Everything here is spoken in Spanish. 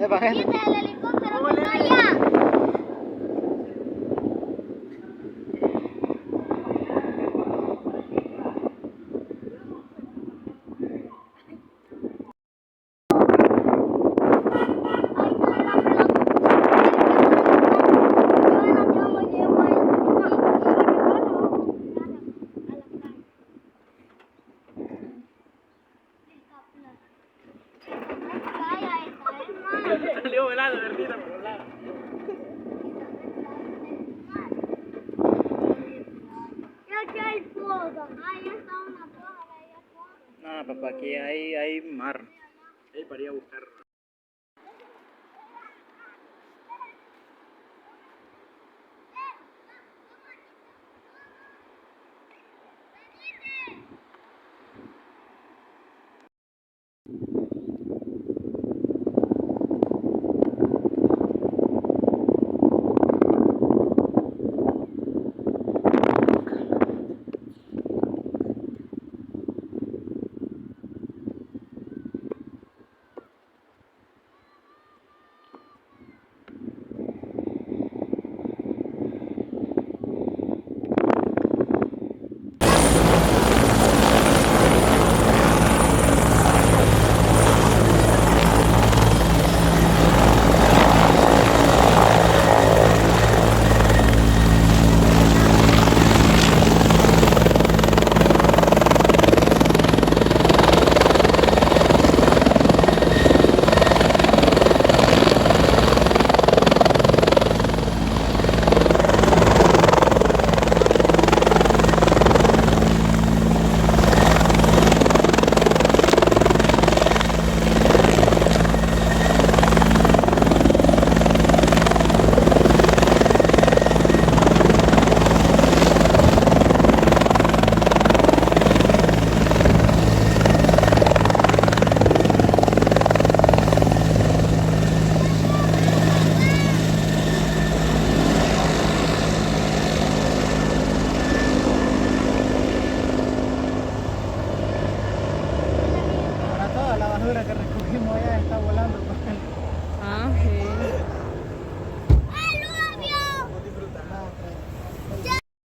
¿Viste el helicóptero que está allá? Salió volando, Bertita, por un lado. Ya que hay poda. Ahí está una poda, ahí hay poda. No, papá, aquí hay mar. Ahí para ir a buscar. Ahora toda la basura que